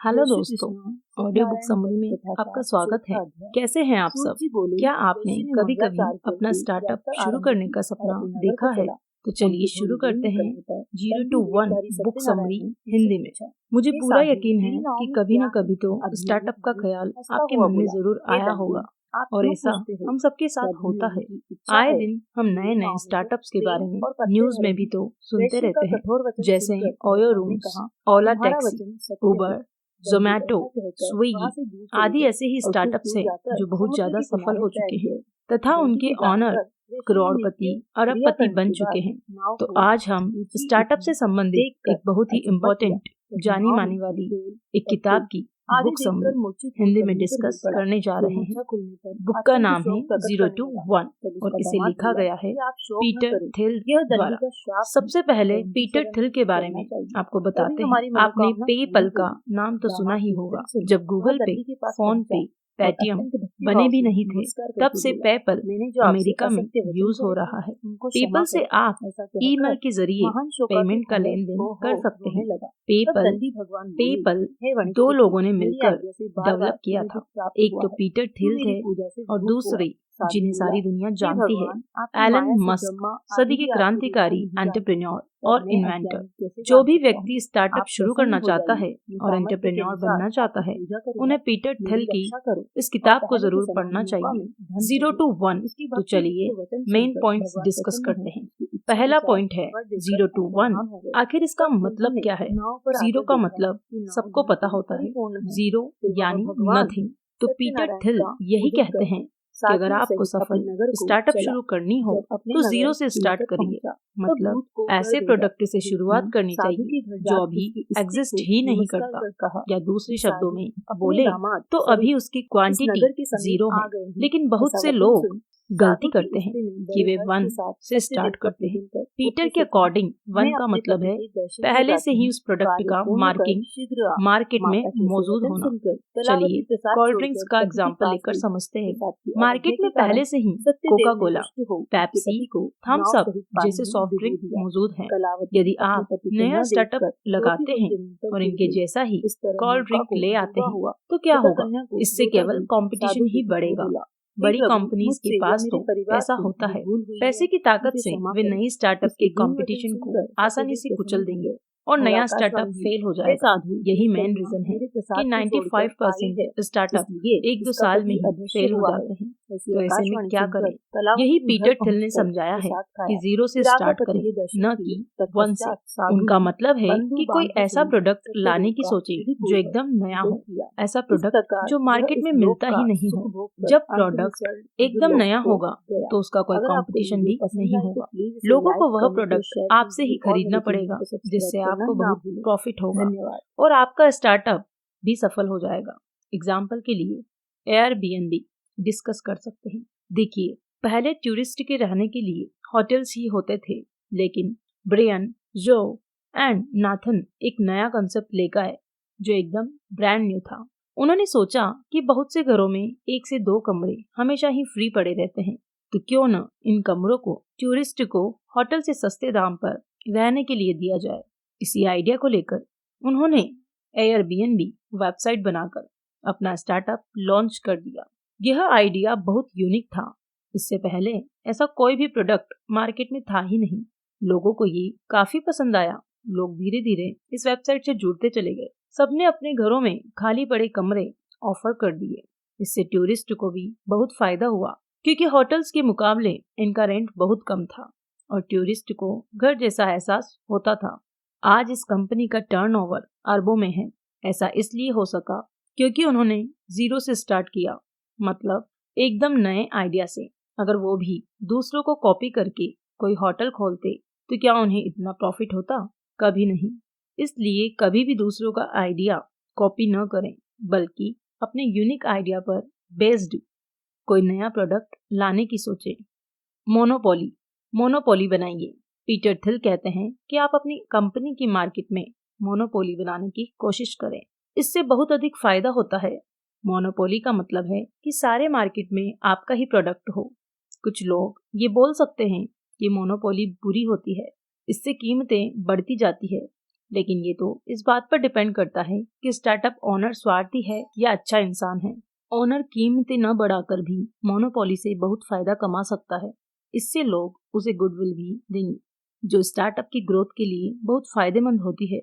Hello दोस्तों, audio book summary में आपका स्वागत है। कैसे हैं आप सब? क्या आपने कभी कभी अपना स्टार्टअप शुरू करने का सपना देखा है? तो चलिए शुरू करते हैं 0 to 1 बुक समरी हिंदी में। मुझे पूरा यकीन है कि कभी न कभी तो स्टार्टअप का ख्याल आपके मन में जरूर आया होगा और ऐसा हम सबके साथ होता है। आए दिन हम नए नए स्टार्टअप्स के बारे में न्यूज में भी तो सुनते रहते हैं, जैसे ओयो रूम्स, ओला टैक्सी, उबर, जोमैटो, स्विगी आदि ऐसे ही स्टार्टअप्स हैं जो बहुत ज्यादा सफल हो चुके हैं तथा उनके ऑनर करोड़पति अरबपति बन चुके हैं। तो आज हम स्टार्टअप से संबंधित एक बहुत ही इम्पोर्टेंट जानी मानी वाली एक किताब की बुक समरी हिंदी में डिस्कस करने जा रहे हैं। बुक का नाम है 0 to 1 और इसे लिखा गया है पीटर थिल द्वारा। सबसे पहले पीटर थिल के बारे में आपको बताते हैं। आपने पेपल का नाम तो सुना ही होगा। जब गूगल पे, फोन पे, पेटीएम बने भी नहीं थे तब से पेपल अमेरिका में यूज हो रहा है। पेपल से आप ईमेल के जरिए पेमेंट का लेन देन कर सकते हैं। पेपल दो लोगों ने मिलकर डेवलप किया था। एक तो पीटर थिल थे और दूसरे जिन्हें सारी दुनिया जानती है, एलन मस्क, सदी के क्रांतिकारी एंटरप्रेन्योर और इन्वेंटर। जो भी व्यक्ति स्टार्टअप शुरू करना चाहता है और एंटरप्रेन्योर बनना चाहता है, उन्हें पीटर थिल की इस किताब को जरूर पढ़ना चाहिए। 0 to 1। तो चलिए मेन पॉइंट्स डिस्कस करते हैं। पहला पॉइंट है 0 to 1। आखिर इसका मतलब क्या है? 0 का मतलब सबको पता होता है, 0 यानी नथिंग। तो पीटर थिल यही कहते हैं कि अगर आपको सफल स्टार्टअप शुरू करनी हो तो 0 से स्टार्ट करिए। मतलब ऐसे प्रोडक्ट से शुरुआत करनी चाहिए जो अभी एग्जिस्ट ही नहीं करता, या दूसरे शब्दों में बोले तो अभी उसकी क्वांटिटी 0 है। लेकिन बहुत से लोग गलती करते हैं कि वे 1 से स्टार्ट करते हैं। पीटर के अकॉर्डिंग 1 का मतलब है पहले से ही उस प्रोडक्ट का मार्केट में मौजूद होना। चलिए कोल्ड ड्रिंक्स का एग्जांपल लेकर समझते हैं। मार्केट में पहले से ही Coca Cola, Pepsi, Thums Up जैसे सॉफ्ट ड्रिंक मौजूद हैं। यदि आप नया स्टार्टअप लगाते हैं और इनके जैसा ही कोल्ड ड्रिंक ले आते हैं तो क्या होगा? इससे केवल कंपटीशन ही बढ़ेगा। बड़ी कंपनीज के पास तो पैसा होता है। पैसे की ताकत से वे नई स्टार्टअप के कंपटीशन को आसानी से कुचल देंगे और नया स्टार्टअप फेल हो जाएगा। यही मेन रीजन है कि 95% स्टार्टअप 1-2 साल में ही फेल हो जाते हैं। तो ऐसे में क्या करें? यही पीटर थिल ने समझाया है कि 0 से स्टार्ट करें, न कि 1 से। उनका मतलब है कि कोई ऐसा प्रोडक्ट लाने की सोचे जो एकदम नया हो, ऐसा प्रोडक्ट जो मार्केट में मिलता ही नहीं हो। जब प्रोडक्ट एकदम नया होगा तो उसका कोई कंपटीशन भी नहीं होगा। लोगों को वह प्रोडक्ट आपसे ही खरीदना पड़ेगा, जिससे आपको बहुत प्रॉफिट होगा और आपका स्टार्टअप भी सफल हो जाएगा। एग्जाम्पल के लिए एयरबीएनबी डिस्कस कर सकते हैं। देखिए, पहले टूरिस्ट के रहने के लिए होटल्स ही होते थे, लेकिन ब्रियन, जो एंड नाथन एक नया कंसेप्ट लेकर आए जो एकदम ब्रांड न्यू था। उन्होंने सोचा कि बहुत से घरों में 1 से 2 कमरे हमेशा ही फ्री पड़े रहते हैं, तो क्यों न इन कमरों को टूरिस्ट को होटल से सस्ते दाम पर रहने के लिए दिया जाए। इसी आइडिया को लेकर उन्होंने एयरबीएनबी वेबसाइट बनाकर अपना स्टार्टअप लॉन्च कर दिया। यह आइडिया बहुत यूनिक था। इससे पहले ऐसा कोई भी प्रोडक्ट मार्केट में था ही नहीं। लोगों को ये काफी पसंद आया। लोग धीरे धीरे इस वेबसाइट से जुड़ते चले गए। सबने अपने घरों में खाली पड़े कमरे ऑफर कर दिए। इससे टूरिस्ट को भी बहुत फायदा हुआ, क्योंकि होटल्स के मुकाबले इनका रेंट बहुत कम था और टूरिस्ट को घर जैसा एहसास होता था। आज इस कंपनी का टर्नओवर अरबों में है। ऐसा इसलिए हो सका क्योंकि उन्होंने 0 से स्टार्ट किया, मतलब एकदम नए आइडिया से। अगर वो भी दूसरों को कॉपी करके कोई होटल खोलते तो क्या उन्हें इतना प्रॉफिट होता? कभी नहीं। इसलिए कभी भी दूसरों का आइडिया कॉपी न करें, बल्कि अपने यूनिक आइडिया पर बेस्ड कोई नया प्रोडक्ट लाने की सोचें। मोनोपोली बनाइए। पीटर थिल कहते हैं कि आप अपनी कंपनी की मार्केट में मोनोपोली बनाने की कोशिश करें। इससे बहुत अधिक फायदा होता है। मोनोपोली का मतलब है कि सारे मार्केट में आपका ही प्रोडक्ट हो। कुछ लोग ये बोल सकते हैं कि मोनोपोली बुरी होती है, इससे कीमतें बढ़ती जाती है, लेकिन ये तो इस बात पर डिपेंड करता है कि स्टार्टअप ओनर स्वार्थी है या अच्छा इंसान है। ओनर कीमतें न बढ़ाकर भी मोनोपोली से बहुत फायदा कमा सकता है। इससे लोग उसे गुडविल भी देंगे, जो स्टार्टअप की ग्रोथ के लिए बहुत फायदेमंद होती है।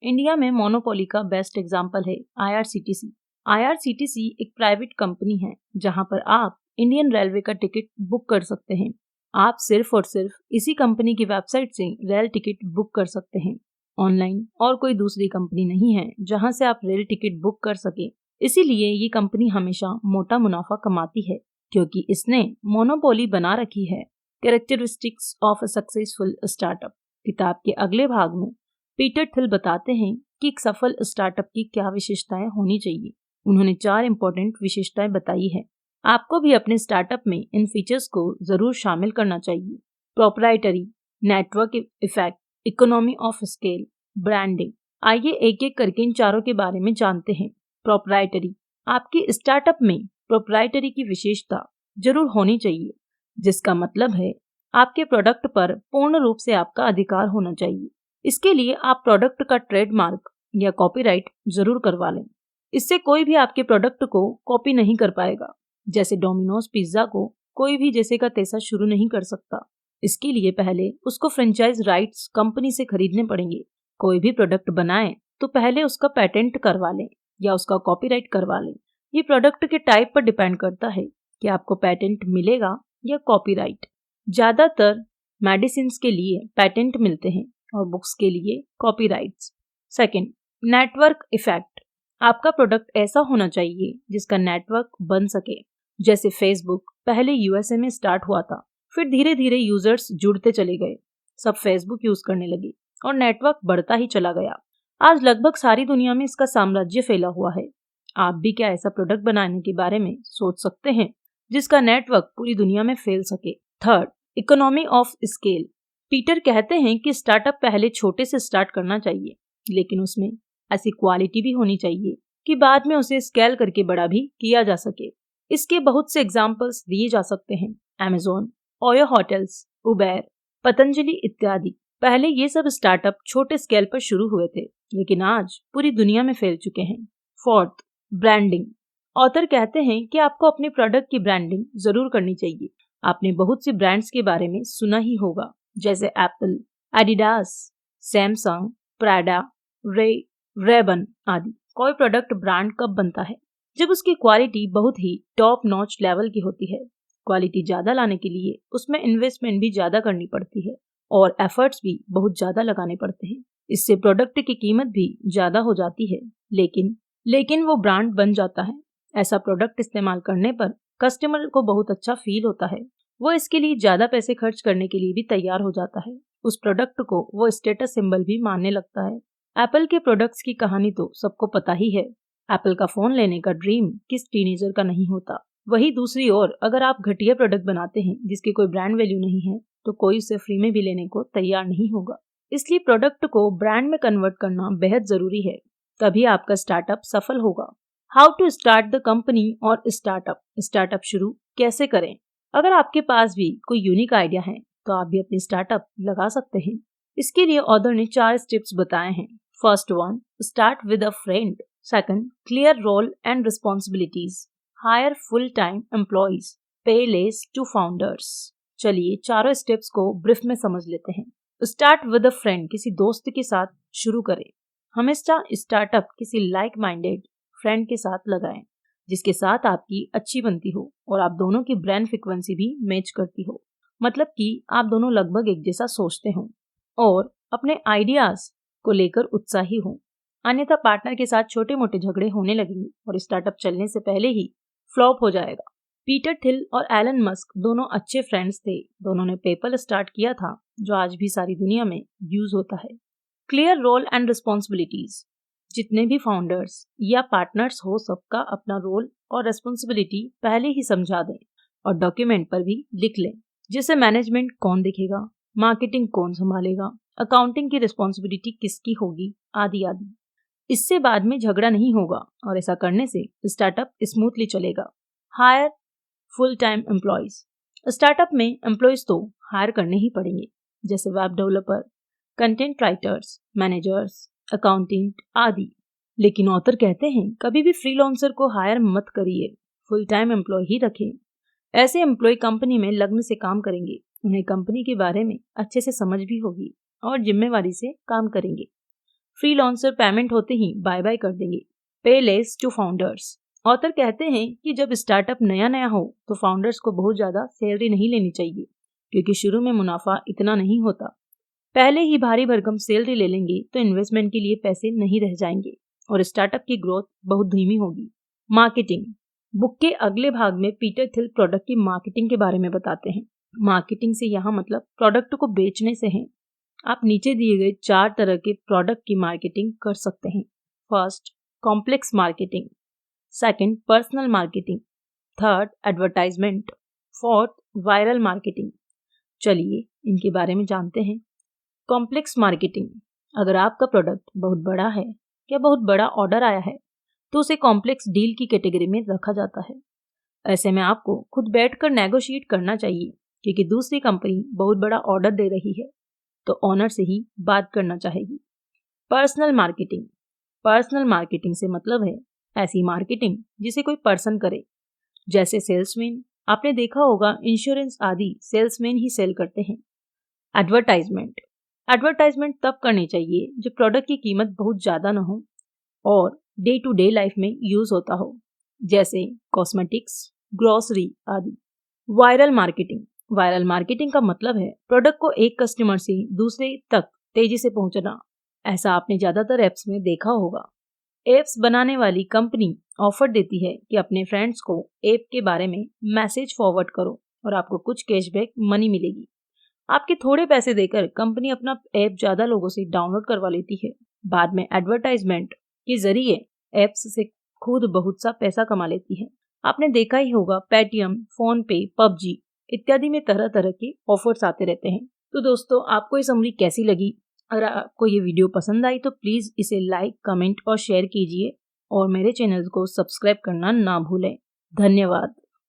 इंडिया में मोनोपोली का बेस्ट एग्जाम्पल है IRCTC। IRCTC एक प्राइवेट कंपनी है जहां पर आप इंडियन रेलवे का टिकट बुक कर सकते हैं। आप सिर्फ और सिर्फ इसी कंपनी की वेबसाइट से रेल टिकट बुक कर सकते हैं। ऑनलाइन और कोई दूसरी कंपनी नहीं है जहां से आप रेल टिकट बुक कर सके। इसीलिए ये कंपनी हमेशा मोटा मुनाफा कमाती है, क्योंकि इसने मोनोपोली बना रखी है। Characteristics of a successful startup किताब के अगले भाग में पीटर थिल बताते हैं कि एक सफल स्टार्टअप की क्या विशेषताएं होनी चाहिए। उन्होंने 4 इंपॉर्टेंट विशेषताएं बताई है। आपको भी अपने स्टार्टअप में इन फीचर्स को जरूर शामिल करना चाहिए। Proprietary, network effect, economy of scale, branding. आइए एक एक करके इन चारों के बारे में जानते हैं। प्रोप्राइटरी, आपकी स्टार्टअप में प्रोप्राइटरी की विशेषता जरूर होनी चाहिए, जिसका मतलब है आपके प्रोडक्ट पर पूर्ण रूप से आपका अधिकार होना चाहिए। इसके लिए आप प्रोडक्ट का ट्रेडमार्क या कॉपीराइट जरूर करवा लें। इससे कोई भी आपके प्रोडक्ट को कॉपी नहीं कर पाएगा। जैसे डोमिनोज पिज्जा को कोई भी जैसे का तैसा शुरू नहीं कर सकता। इसके लिए पहले उसको फ्रेंचाइज राइट्स कंपनी से खरीदने पड़ेंगे। कोई भी प्रोडक्ट बनाए तो पहले उसका पेटेंट करवा लें या उसका कॉपीराइट करवा लें। ये प्रोडक्ट के टाइप पर डिपेंड करता है कि आपको पेटेंट मिलेगा या कॉपीराइट। ज्यादातर मेडिसिन के लिए पेटेंट मिलते हैं और बुक्स के लिए कॉपीराइट्स। Second, network effect. आपका प्रोडक्ट ऐसा होना चाहिए जिसका नेटवर्क बन सके। जैसे फेसबुक पहले USA में स्टार्ट हुआ था, फिर धीरे धीरे यूजर्स जुड़ते चले गए, सब फेसबुक यूज करने लगे और नेटवर्क बढ़ता ही चला गया। आज लगभग सारी दुनिया में इसका साम्राज्य फैला हुआ है। आप भी क्या ऐसा प्रोडक्ट बनाने के बारे में सोच सकते हैं जिसका नेटवर्क पूरी दुनिया में फैल सके। Third, economy of scale. Peter कहते हैं कि स्टार्टअप पहले छोटे से स्टार्ट करना चाहिए, लेकिन उसमें ऐसी क्वालिटी भी होनी चाहिए कि बाद में उसे स्केल करके बड़ा भी किया जा सके। इसके बहुत से एग्जाम्पल्स दिए जा सकते हैं। Amazon, OYO hotels, Uber, Patanjali इत्यादि। पहले ये सब स्टार्टअप छोटे स्केल पर शुरू हुए थे, लेकिन आज पूरी दुनिया में फैल चुके हैं। Fourth, branding. ऑथर कहते हैं कि आपको अपने प्रोडक्ट की ब्रांडिंग जरूर करनी चाहिए। आपने बहुत सी ब्रांड्स के बारे में सुना ही होगा, जैसे Apple, Adidas, Samsung, Prada, Ray Ban आदि। कोई प्रोडक्ट ब्रांड कब बनता है? जब उसकी क्वालिटी बहुत ही टॉप नॉच लेवल की होती है। क्वालिटी ज्यादा लाने के लिए उसमें इन्वेस्टमेंट भी ज्यादा करनी पड़ती है और एफर्ट्स भी बहुत ज्यादा लगाने पड़ते हैं। इससे प्रोडक्ट की कीमत भी ज्यादा हो जाती है, लेकिन वो ब्रांड बन जाता है। ऐसा प्रोडक्ट इस्तेमाल करने पर कस्टमर को बहुत अच्छा फील होता है। वो इसके लिए ज्यादा पैसे खर्च करने के लिए भी तैयार हो जाता है। उस प्रोडक्ट को वो स्टेटस सिंबल भी मानने लगता है। एप्पल के प्रोडक्ट्स की कहानी तो सबको पता ही है। एप्पल का फोन लेने का ड्रीम किस टीनेजर का नहीं होता। वही दूसरी ओर अगर आप घटिया प्रोडक्ट बनाते हैं जिसकी कोई ब्रांड वैल्यू नहीं है, तो कोई उसे फ्री में भी लेने को तैयार नहीं होगा। इसलिए प्रोडक्ट को ब्रांड में कन्वर्ट करना बेहद जरूरी है, तभी आपका स्टार्टअप सफल होगा। How to start the company और स्टार्टअप शुरू कैसे करें? अगर आपके पास भी कोई यूनिक आइडिया है तो आप भी अपनी स्टार्टअप लगा सकते हैं। इसके लिए ऑथर ने 4 स्टेप्स बताए हैं। First one, start with a friend. Second, clear role and responsibilities. Hire full time employees. Pay less to founders. चलिए चारों स्टेप्स को ब्रीफ में समझ लेते हैं। स्टार्ट विद अ फ्रेंड, किसी दोस्त के साथ शुरू करें। हमेशा स्टार्टअप किसी लाइक माइंडेड फ्रेंड के साथ लगाएं, जिसके साथ आपकी अच्छी बनती हो और आप दोनों की ब्रांड फ्रीक्वेंसी भी मैच करती हो। मतलब कि आप दोनों लगभग एक जैसा सोचते हो और अपने आइडियाज को लेकर उत्साही हो। अन्यथा पार्टनर के साथ छोटे मोटे झगड़े होने लगेंगे और स्टार्टअप चलने से पहले ही फ्लॉप हो जाएगा। पीटर थिल और एलन मस्क दोनों अच्छे फ्रेंड्स थे। दोनों ने पेपल स्टार्ट किया था, जो आज भी सारी दुनिया में यूज होता है। Clear role and responsibilities. जितने भी फाउंडर्स या पार्टनर्स हो, सबका अपना रोल और रिस्पॉन्सिबिलिटी पहले ही समझा दें और डॉक्यूमेंट पर भी लिख लें। जैसे मैनेजमेंट कौन देखेगा, मार्केटिंग कौन संभालेगा, अकाउंटिंग की रिस्पॉन्सिबिलिटी किसकी होगी, आदि आदि। इससे बाद में झगड़ा नहीं होगा और ऐसा करने से स्टार्टअप स्मूथली चलेगा। Hire full time employees. Startup में एम्प्लॉइज तो हायर करने ही पड़ेंगे, जैसे web developer, content writers, managers, accountant आदि। लेकिन ऑथर कहते हैं कभी भी फ्रीलांसर को हायर मत करिए, फुल टाइम एम्प्लॉय ही रखें। ऐसे एम्प्लॉय कंपनी में लगन से काम करेंगे, उन्हें कंपनी के बारे में अच्छे से समझ भी होगी और जिम्मेवारी से काम करेंगे। फ्रीलांसर पेमेंट होते ही बाय बाय कर देंगे। पे लेस टू फाउंडर्स। ऑथर कहते हैं कि जब स्टार्टअप नया नया हो तो फाउंडर्स को बहुत ज़्यादा सैलरी नहीं लेनी चाहिए, क्योंकि शुरू में मुनाफा इतना नहीं होता। पहले ही भारी भरकम सैलरी ले लेंगे तो इन्वेस्टमेंट के लिए पैसे नहीं रह जाएंगे और स्टार्टअप की ग्रोथ बहुत धीमी होगी। मार्केटिंग। बुक के अगले भाग में पीटर थिल प्रोडक्ट की मार्केटिंग के बारे में बताते हैं। मार्केटिंग से यहाँ मतलब प्रोडक्ट को बेचने से है। आप नीचे दिए गए 4 तरह के प्रोडक्ट की मार्केटिंग कर सकते हैं। First, complex marketing. Second, personal marketing. Third, advertisement. Fourth, viral marketing. चलिए इनके बारे में जानते हैं। Complex marketing. अगर आपका प्रोडक्ट बहुत बड़ा है या बहुत बड़ा ऑर्डर आया है तो उसे कॉम्प्लेक्स डील की कैटेगरी में रखा जाता है। ऐसे में आपको खुद बैठकर नेगोशिएट करना चाहिए, क्योंकि दूसरी कंपनी बहुत बड़ा ऑर्डर दे रही है तो ऑनर से ही बात करना चाहेगी। Personal marketing. पर्सनल मार्केटिंग से मतलब है ऐसी मार्केटिंग जिसे कोई पर्सन करे, जैसे सेल्समैन। आपने देखा होगा इंश्योरेंस आदि सेल्समैन ही सेल करते हैं। एडवर्टाइजमेंट। एडवर्टाइजमेंट तब करनी चाहिए जब प्रोडक्ट की कीमत बहुत ज़्यादा ना हो और डे टू डे लाइफ में यूज होता हो, जैसे कॉस्मेटिक्स, ग्रोसरी आदि। Viral marketing. वायरल मार्केटिंग का मतलब है प्रोडक्ट को एक कस्टमर से दूसरे तक तेजी से पहुंचना। ऐसा आपने ज्यादातर एप्स में देखा होगा। एप्स बनाने वाली कंपनी ऑफर देती है कि अपने फ्रेंड्स को ऐप के बारे में मैसेज फॉरवर्ड करो और आपको कुछ कैशबैक मनी मिलेगी। आपके थोड़े पैसे देकर कंपनी अपना ऐप ज्यादा लोगों से डाउनलोड करवा लेती है। बाद में एडवर्टाइजमेंट के जरिए एप्स से खुद बहुत सा पैसा कमा लेती है। आपने देखा ही होगा पेटीएम, फोन पे, पबजी इत्यादि में तरह तरह के ऑफर्स आते रहते हैं। तो दोस्तों, आपको ये समरी कैसी लगी? अगर आपको ये वीडियो पसंद आई तो प्लीज इसे लाइक, कमेंट और शेयर कीजिए और मेरे चैनल को सब्सक्राइब करना ना भूलें। धन्यवाद।